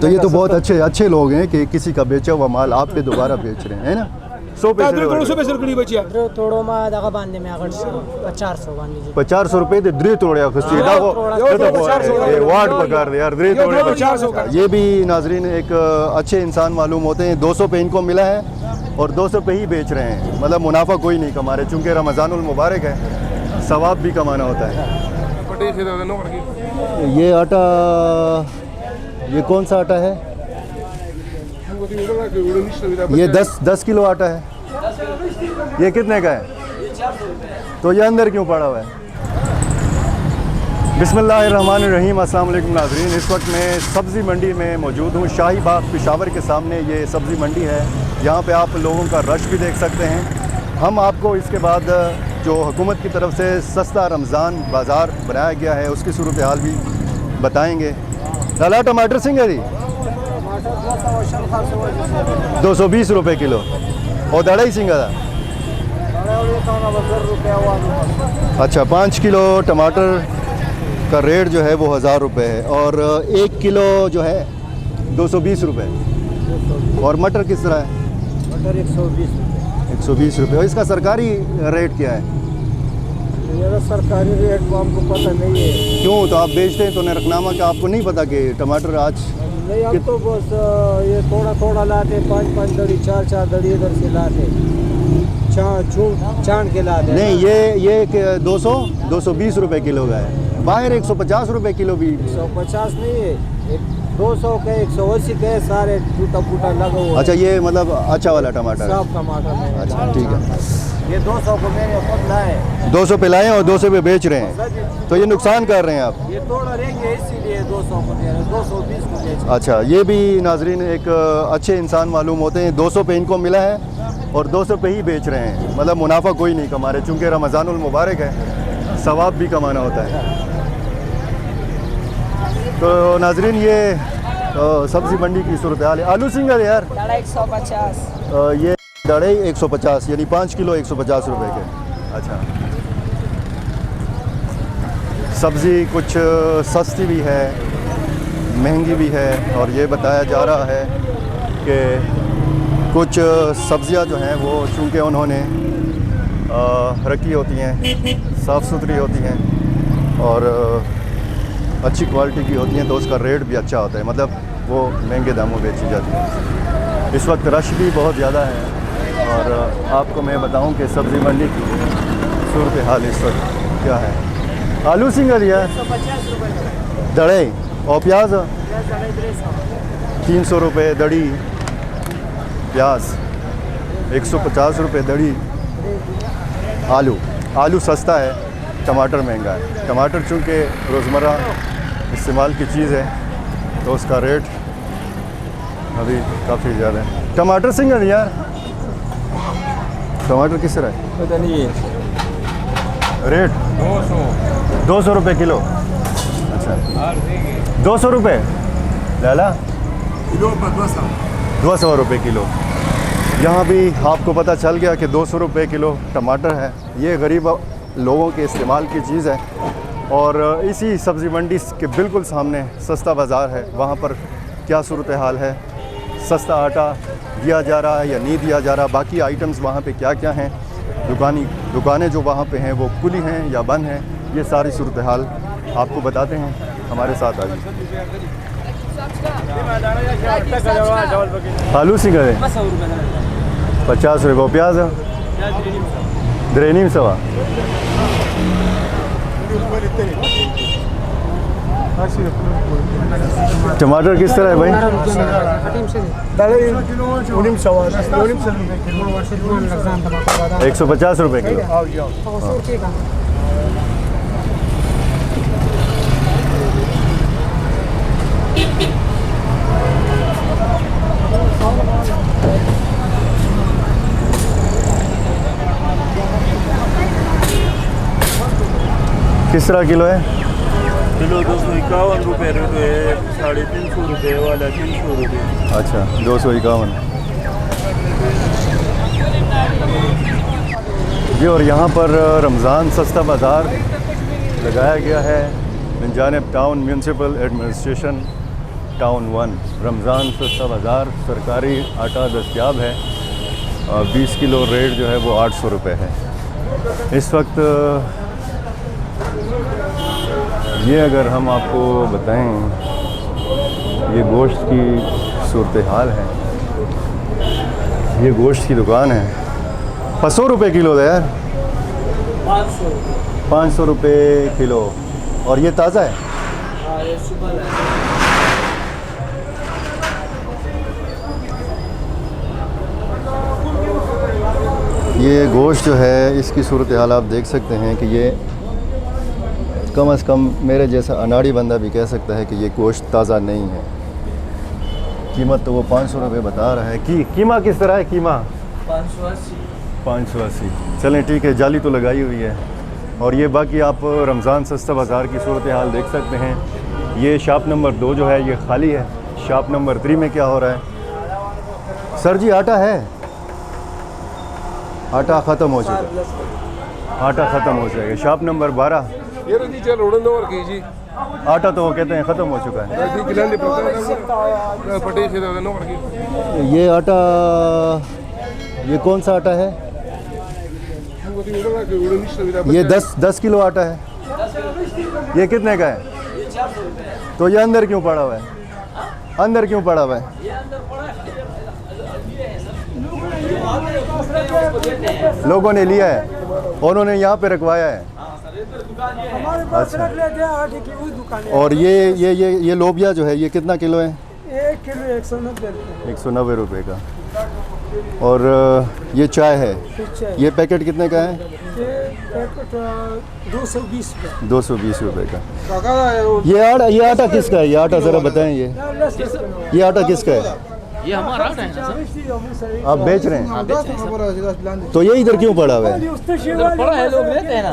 तो ये तो बहुत अच्छे लोग हैं कि किसी का बेचा हुआ माल आप पे दोबारा बेच रहे हैं, है ना। 100 पैसे रुपये बचिया थोड़ो में दगा बांधने में अगर 400 बांध लीजिए 400 रुपये दे द्री तोड़े खुशी वाट पकार दे यार द्री तोड़े 400 ये भी नाजरीन एक अच्छे इंसान मालूम होते हैं। 200 पे इनको मिला है और 200 पे ही बेच रहे हैं, मतलब मुनाफा कोई नहीं कमा रहे, चूँकि रमज़ानुल मुबारक है, सवाब भी कमाना होता है। ये आटा, ये कौन सा आटा है? ये 10 किलो आटा है। ये कितने का है? तो ये अंदर क्यों पड़ा हुआ है? बिस्मिल्लाहिर्रहमानिर्रहीम। अस्सलाम वालेकुम नाज़रीन, इस वक्त मैं सब्ज़ी मंडी में मौजूद हूँ। शाही बाग पेशावर के सामने ये सब्ज़ी मंडी है। यहाँ पे आप लोगों का रश भी देख सकते हैं। हम आपको इसके बाद जो हुकूमत की तरफ से सस्ता रमज़ान बाज़ार बनाया गया है उसकी सूरत हाल भी बताएँगे। लाला टमाटर सिंगरी 220 रुपये किलो और दड़ई सिंगरा। अच्छा, 5 किलो टमाटर का रेट जो है वो 1000 रुपये है और 1 किलो जो है 220 रुपये। और मटर किस तरह है? मटर 120 रुपये। और इसका सरकारी रेट क्या है? सरकारी रेट को हमको पता नहीं है। क्यों? तो आप बेचते हैं तो नरकनामा का आपको नहीं पता कि टमाटर आज नहीं, हम तो बस ये थोड़ा लाते, 5 दड़ी 4 दड़ी इधर से लाते, छान के लाते। नहीं, ये 220 रुपये किलो का है। बाहर 150 रुपये किलो भी। 150 नहीं है, 200 के 180 के सारे टूटा लगा हुआ। अच्छा, ये मतलब अच्छा वाला टमाटर है। सब टमाटर है। अच्छा, ठीक है। ये 200 को मैंने खुद लाए, 200 पे लाए और 200 पे बेच रहे हैं, तो ये नुकसान कर रहे हैं आप। ये थोड़ा रहेंगे इसीलिए 200 को दे रहे, 220 को बेच। अच्छा, ये भी नाजरीन एक अच्छे इंसान मालूम होते हैं। 200 पे इनको मिला है और 200 पे ही बेच रहे हैं, मतलब मुनाफा कोई नहीं कमा रहे, चूँकि रमज़ानुल मुबारक है, सवाब भी कमाना होता है। तो नाजरीन ये सब्ज़ी मंडी की सूरत हाल है। आलू सिंगर यार 150, ये दड़े 150, यानी 5 किलो 150 रुपये के। अच्छा, सब्ज़ी कुछ सस्ती भी है, महंगी भी है, और ये बताया जा रहा है कि कुछ सब्ज़ियां जो हैं वो चूँकि उन्होंने रखी होती हैं, साफ़ सुथरी होती हैं और अच्छी क्वालिटी की होती हैं, तो उसका रेट भी अच्छा होता है, मतलब वो महंगे दामों में बेची जाती है। इस वक्त रश भी बहुत ज़्यादा है और आपको मैं बताऊं कि सब्ज़ी मंडी की सूरत हाल इस वक्त क्या है। आलू सिंगर यार 150 रुपये दड़े और प्याज 300 रुपये दड़ी, प्याज 150 रुपये दड़ी। आलू सस्ता है, टमाटर महंगा है। टमाटर चूँकि रोज़मर्रा इस्तेमाल की चीज़ है तो उसका रेट अभी काफ़ी ज़्यादा है। टमाटर सिंगर यार, टमाटर किस तरह है? पता नहीं है रेट 200 रुपये किलो। अच्छा, 200 रुपये लाला, 200 रुपये किलो। यहाँ भी आपको पता चल गया कि 200 रुपये किलो टमाटर है। ये गरीब लोगों के इस्तेमाल की चीज़ है और इसी सब्ज़ी मंडी के बिल्कुल सामने सस्ता बाज़ार है। वहाँ पर क्या सूरत हाल है, सस्ता आटा दिया जा रहा है या नहीं दिया जा रहा, बाकी आइटम्स वहाँ पे क्या क्या हैं, दुकानें जो वहाँ पे हैं वो खुली हैं या बंद हैं, ये सारी सूरत हाल आपको बताते हैं। हमारे साथ आइए। आलू सिंगर है 50 रुपये, प्याज द्रेनीम सवा। टमाटर किस तरह है भाई? 150 रुपये किलो। किस तरह किलो है? किलो 251 रुपये रेट है, 350 रुपये वाला 300 रुपये। अच्छा, 251 जी। और यहाँ पर रमज़ान सस्ता बाज़ार लगाया गया है जानिब town municipal administration town 1 Ramzan सस्ता बाज़ार सरकारी आटा दस्तयाब है। 20 किलो रेट जो है वो 800 रुपये है इस वक्त। ये अगर हम आपको बताएं, ये गोश्त की सूरत हाल है। ये गोश्त की दुकान है। 500 रुपये किलो है यार, 500 रुपये किलो। और ये ताज़ा है? हाँ, ये सुबह है। ये गोश्त जो है इसकी सूरत हाल आप देख सकते हैं कि ये कम से कम मेरे जैसा अनाड़ी बंदा भी कह सकता है कि ये गोश्त ताज़ा नहीं है। कीमत तो वो 500 रुपये बता रहा है। कीमा किस तरह है? कीमा 580। चलें ठीक है, जाली तो लगाई हुई है। और ये बाकी आप रमज़ान सस्ता बाज़ार की सूरत हाल देख सकते हैं। ये शॉप नंबर 2 जो है ये खाली है। शॉप नंबर 3 में क्या हो रहा है? सर जी आटा है? आटा ख़त्म हो चुका है। आटा ख़त्म हो जाएगा। शॉप नंबर 12 आटा तो वो कहते हैं ख़त्म हो चुका है। ये आटा, ये कौन सा आटा है? ये 10 किलो आटा है। ये कितने का है? तो ये अंदर क्यों पड़ा हुआ है? अंदर क्यों पड़ा हुआ है? लोगों ने लिया है, उन्होंने यहाँ पे रखवाया है। अच्छा। और ये लोबिया जो है ये कितना किलो है? 1 किलो 190 रुपये का। और ये चाय है, ये पैकेट कितने का है? 220 रुपये का। ये आटा किसका है? ये आटा ज़रा बताएं। ये आटा किसका है? ये हमारा आटा है ना सर। आप बेच रहे हैं? तो ये इधर क्यों पड़ा हुआ है? इधर पड़ा है, लोग लेते हैं ना।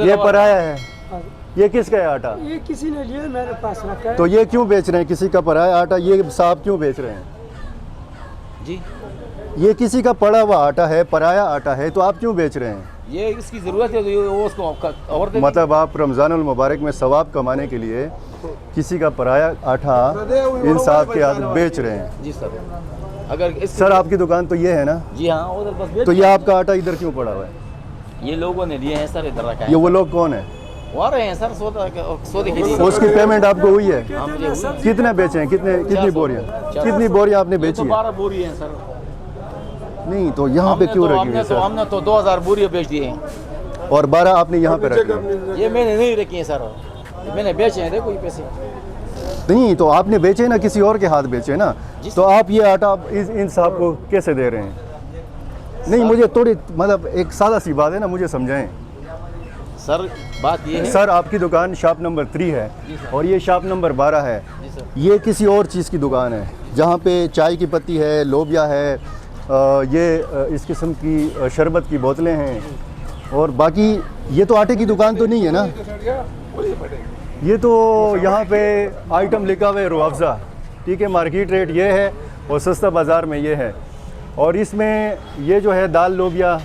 ये पराया है। ये किसका है आटा? ये किसी ने लिया, मेरे पास रखा है। तो ये क्यों बेच रहे हैं? किसी का पराया आटा ये साहब क्यों बेच रहे हैं जी? ये किसी का पड़ा हुआ आटा है, पराया आटा है, तो आप क्यों बेच रहे हैं? ये इसकी ज़रूरत है तो वो उसको और दे। मतलब आप रमज़ानुल मुबारक में सवाब कमाने के लिए किसी का पराया आटा इन साहब के हाथ बेच रहे हैं? जी सर। अगर सर आपकी दुकान तो ये है ना? जी हाँ, उधर बस बेच। तो ये आपका आटा इधर क्यों पड़ा हुआ है? ये लोगों ने लिए हैं सर, इधर रखा है। ये वो लोग कौन है? वो आ रहे हैं सर, सौदे के लिए। उसकी पेमेंट आपको हुई है? हाँ, मुझे हुई। कितने बेचे हैं? कितनी बोरियां? कितनी बोरियां आपने बेची है? 12 बोरी हैं सर। नहीं तो यहाँ पे क्यों रखी है सर? हमने तो 2000 बोरियां बेच दी हैं। और 12 आपने यहाँ पे रखी है? ये मैंने नहीं रखी है सर, मैंने बेचे हैं। देखो ये पैसे नहीं तो आपने बेचे ना, किसी और के हाथ बेचे ना, तो आप ये आटा इन साहब को कैसे दे रहे हैं? नहीं मुझे थोड़ी मतलब एक सादा सी बात है ना, मुझे समझाएं सर। बात ये है सर, आपकी दुकान शॉप नंबर 3 है और ये शॉप नंबर 12 है। ये किसी और चीज़ की दुकान है जहाँ पे चाय की पत्ती है, लोबिया है, ये इस किस्म की शरबत की बोतलें हैं। और बाकी ये तो आटे की दुकान तो नहीं है ना? ये तो यहाँ पे आइटम लिखा हुआ है रुअफ़ज़ा, ठीक है, मार्केट रेट ये है और सस्ता बाज़ार में ये है। और इसमें ये जो है दाल लोबिया,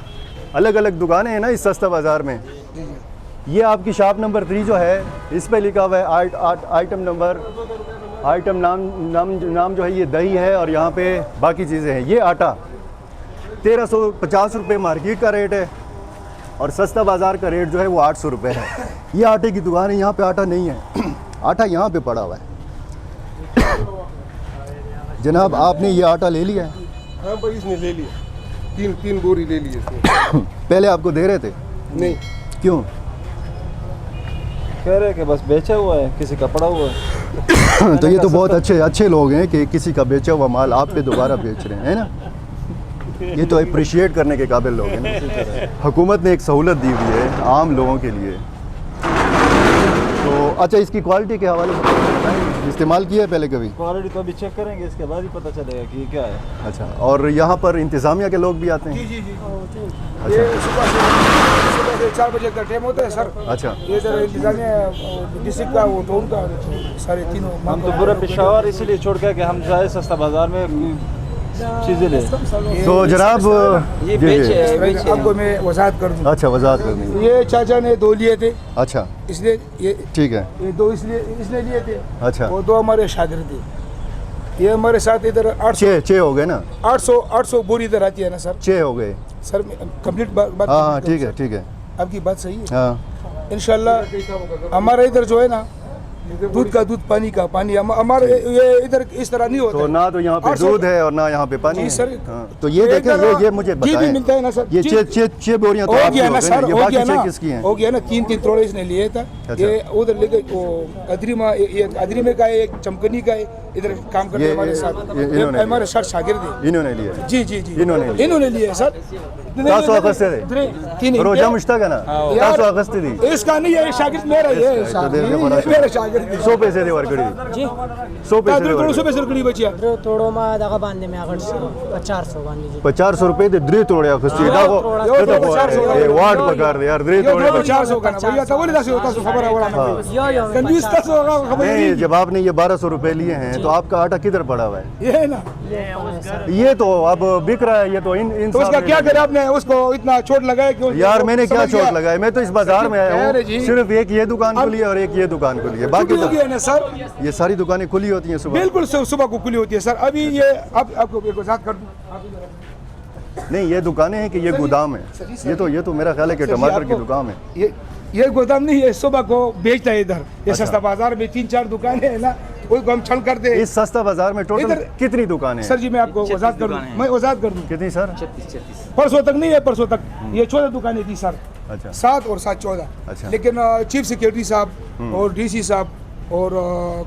अलग अलग दुकानें हैं ना इस सस्ता बाज़ार में। ये आपकी शॉप नंबर 3 जो है इस पे लिखा हुआ है आइटम नंबर, आइटम नाम जो है ये दही है और यहाँ पे बाकी चीज़ें हैं। ये आटा 1350 रुपये मार्केट का रेट है और सस्ता बाज़ार का रेट जो है वो 800 रुपये है। ये आटे की दुकान है, यहाँ पे आटा नहीं है। आटा यहाँ पे पड़ा हुआ है। जनाब आपने ये आटा ले लिया है? हाँ भाई इसने ले लिया, तीन बोरी ले ली इसने। पहले आपको दे रहे थे? नहीं, क्यों? कह रहे कि बस बेचा हुआ है, किसी का पड़ा हुआ है। तो ये तो बहुत अच्छे लोग हैं कि किसी का बेचा हुआ माल आप पे दोबारा बेच रहे हैं, है ना? ये तो अप्रिशिएट करने के काबिल लोग हैं ना। हुकूमत ने एक सहूलत दी हुई है आम लोगों के लिए। तो अच्छा, इसकी क्वालिटी के हवाले से बताएं, इस्तेमाल किया है पहले कभी? क्वालिटी तो अभी चेक करेंगे, इसके बाद ही पता चलेगा कि ये क्या है। अच्छा, और यहाँ पर इंतज़ामिया के लोग भी आते हैं? जी। अच्छा। ये सुबह से 4 बजे का टाइम होता है सर। अच्छा। ये जरा इंतजामिया डिस्ट्रिक्ट का वो तो उनका सारे तीनों। हम तो पूरा पेशावर इसीलिए छोड़ के कि हम जाए सस्ता बाज़ार में चीज़ें ले। तो जनाब ये जी, बेच जी। है, बेच है। आपको मैं वजाहत कर दूँ। अच्छा वजाहत करनी है। ये चाचा ने 2 लिए थे, अच्छा इसलिए ये ठीक है। 2 इसलिए लिए थे। अच्छा वो 2 हमारे शागिर्द थे। ये हमारे साथ इधर 800 छः हो गए ना, 800 बोरी इधर आती है ना सर। 6 हो गए। सर कंप्लीट बात हाँ हाँ complete ठीक है करूँ ठीक है। सर? आपकी बात सही है। हाँ इंशाल्लाह हमारे इधर जो है ना, दूध का दूध, पानी का पानी, हमारे ये इधर इस तरह नहीं होता तो है। ना तो यहाँ पे 800 दूध है और ना यहाँ पे पानी जी है। सर। हाँ, तो ये देखें, ये मुझे घी भी बताएं, मिलता है ना सर। ये जी। 6 बोरियां तो हो आपकी गया हो ना गई सर, ये हो बाकी गया 6 ना, किसकी हैं? हो गया ना। 3 तोड़े इसने लिए था। अच्छा। ये उधर लेके वो अदरीमा, ये अदरीमे का है, एक चमकनी का है, इधर काम करते ये- हमारे साथ। ये इन्होंने हमारे साथ शागिर्द है। इन्होंने लिया। जी जी जी इन्होंने लिए सर। 10 अगस्त से थे। 3 रोजा मुश्ताक है ना, 10 अगस्त थी। इसका नहीं है, शागिर्द मेरा ही है। तो देर के बड़ा मेरा शागिर्द है। 100 पैसे दे वर्कड़ी, जी 100 पैसे दे 300 वर्कड़ी। पैसे रुकड़ी बचिया। थोड़ो मा दगा बांधने में अगर 400 बांध लीजिए 400 रुपये दे द्री तोड़े खस्ती यो तो 400 ये वार्ड पकार दे यार द्री ये तोड़े 400 का ना भैया, तो बोले 10 खबर है वाला ना। यो कंजूस 10 होगा खबर नहीं, नहीं। जब आपने ये 1200 रुपए लिए हैं तो आपका आटा किधर पड़ा हुआ है? ये है ना, ये तो अब बिक रहा है, ये तो इन तो उसका साहब ने क्या ले करे आपने, उसको इतना चोट लगाया क्यों? यार मैंने क्या समझ गया। चोट लगाई? मैं तो इस बाजार में आया अरे हूँ, जी। सिर्फ एक ये दुकान खुली है और एक ये दुकान खुली है, बाकी छुट्टी हो गई है ना सर, तो ये सारी दुकानें खुली होती हैं सुबह। बिल्कुल सुबह को खुली होती है सर। अभी ये आपको एक वजाहत कर दूं। नहीं, ये दुकानें हैं कि ये गोदाम है? ये तो मेरा ख्याल है कि सर जी, टमाटर की आपको- दुकान है। ये गोदाम नहीं है, सुबह को बेचता है इधर। ये अच्छा। सस्ता बाजार में 3-4 दुकानें हैं ना, उसको हम छल करते हैं। इस सस्ता बाजार में टोटल इधर- कितनी दुकानें सर हैं? जी मैं आपको वजाहत कर दूं, मैं वजाहत कर दूं। कितनी सर? परसों तक नहीं है, परसों तक ये 14 दुकानें थी सर। अच्छा 7 और 7 14। अच्छा। लेकिन चीफ सेक्रेटरी साहब और डीसी साहब और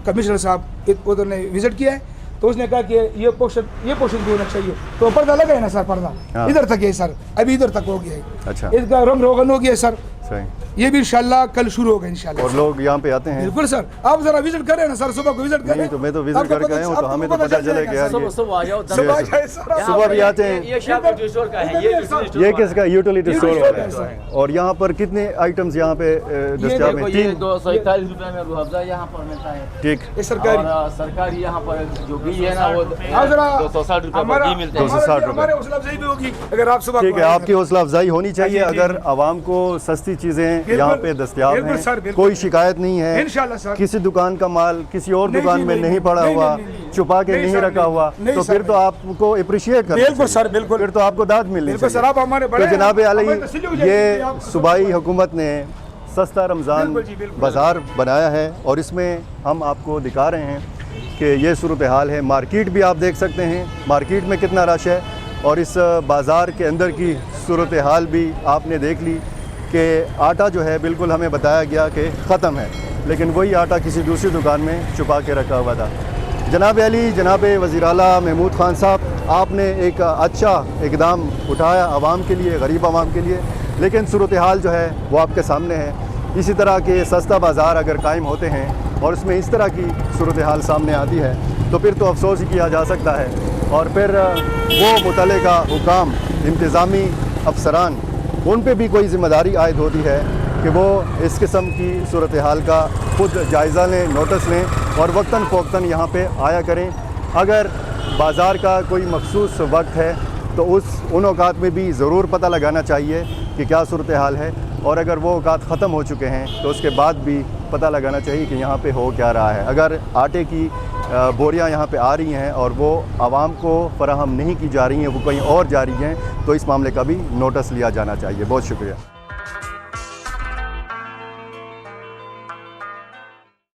कमिश्नर साहब उधर ने विजिट किया है, तो उसने कहा कि ये पोर्शन भी होना चाहिए। तो पर्दा लगा है ना सर, पर्दा हाँ। इधर तक है सर, अभी इधर तक हो गया है। अच्छा इसका रंग रोगन हो गया है सर, सही। ये भी इंशाल्लाह कल शुरू होगा इंशाल्लाह। और लोग यहाँ पे आते हैं? बिल्कुल सर, आप जरा विजिट करें ना सर, सुबह को विजिट करें। नहीं तो मैं तो विजिट आपको करके आया हूँ, तो आपको हमें तो पता चले कि यार सुबह ये सुबह आ जाओ, सुबह ये- जाए सर, आप- सुबह भी आते हैं। ये शाप स्टोर का है, ये किसका? यूटिलिटी स्टोर स्टोर वाला है, है। और यहाँ पर कितने आइटम्स यहाँ पे दस्तियाब देखो हैं? ये 3 241 रुपए में रूह अफ़ज़ा यहाँ पर मिलता है। ठीक। ये सरकारी और सरकारी यहाँ पर जो घी है ना वो हाँ जरा 260 रुपए हमारा पर घी मिलते हैं। 260 रुपए। हमारे हौसला अफजाई भी होगी अगर आप सुबह ठीक को है, आए आपकी हौसला अफजाई होनी चाहिए। जी, जी, अगर जी। आवाम को सस्ती चीज़ें यहाँ पे दस्तियाब बिल्कुल हैं, सर, बिल्कुल। कोई शिकायत नहीं है, इंशाल्लाह सर। किसी दुकान का माल किसी और नहीं, दुकान जी, में नहीं, नहीं पड़ा नहीं, हुआ, नहीं, नहीं, छुपा के नहीं, नहीं सर, रखा नहीं, हुआ, नहीं, तो सर, फिर तो आपको अप्रिशिएट करना बिल्कुल चाहिए। सर, बिल्कुल। फिर तो आपको दाद मिलनी बिल्कुल सर, आप हमारे चाहिए। बड़े तो जनाब हैं, अली, हमारी तसल्ली हो जाएगी ये कि आप- सूबाई हुकूमत ने सस्ता रमज़ान बिल्कुल जी, बिल्कुल। बाज़ार बनाया है और इसमें हम आपको दिखा रहे हैं कि ये सूरत हाल है। मार्केट भी आप देख सकते हैं, मार्केट में कितना रश है, और इस बाज़ार के अंदर की सूरत हाल भी आपने देख ली कि आटा जो है बिल्कुल हमें बताया गया कि ख़त्म है, लेकिन वही आटा किसी दूसरी दुकान में छुपा के रखा हुआ था। जनाब अली, जनाब वज़ीर आला महमूद ख़ान साहब, आपने एक अच्छा इक़दाम उठाया आवाम के लिए, गरीब आवाम के लिए, लेकिन सूरत हाल जो है वो आपके सामने है। इसी तरह के सस्ता बाज़ार अगर कायम होते हैं और उसमें इस तरह की सूरत हाल सामने आती है तो फिर तो अफसोस ही किया जा सकता है, और फिर वो मुतल्लिका हुकाम, इंतज़ामी अफसरान, उन पे भी कोई ज़िम्मेदारी आयद होती है कि वो इस किस्म की सूरत हाल का खुद जायज़ा लें, नोटिस लें और वक्तन फ़ौक्तन यहाँ पे आया करें। अगर बाज़ार का कोई मखसूस वक्त है तो उन औकात में भी ज़रूर पता लगाना चाहिए कि क्या सूरत हाल है, और अगर वो औकात ख़त्म हो चुके हैं तो उसके बाद भी पता लगाना चाहिए कि यहाँ पे हो क्या रहा है। अगर आटे की बोरियां यहाँ पे आ रही हैं और वो आवाम को फराहम नहीं की जा रही हैं, वो कहीं और जा रही हैं, तो इस मामले का भी नोटिस लिया जाना चाहिए। बहुत शुक्रिया।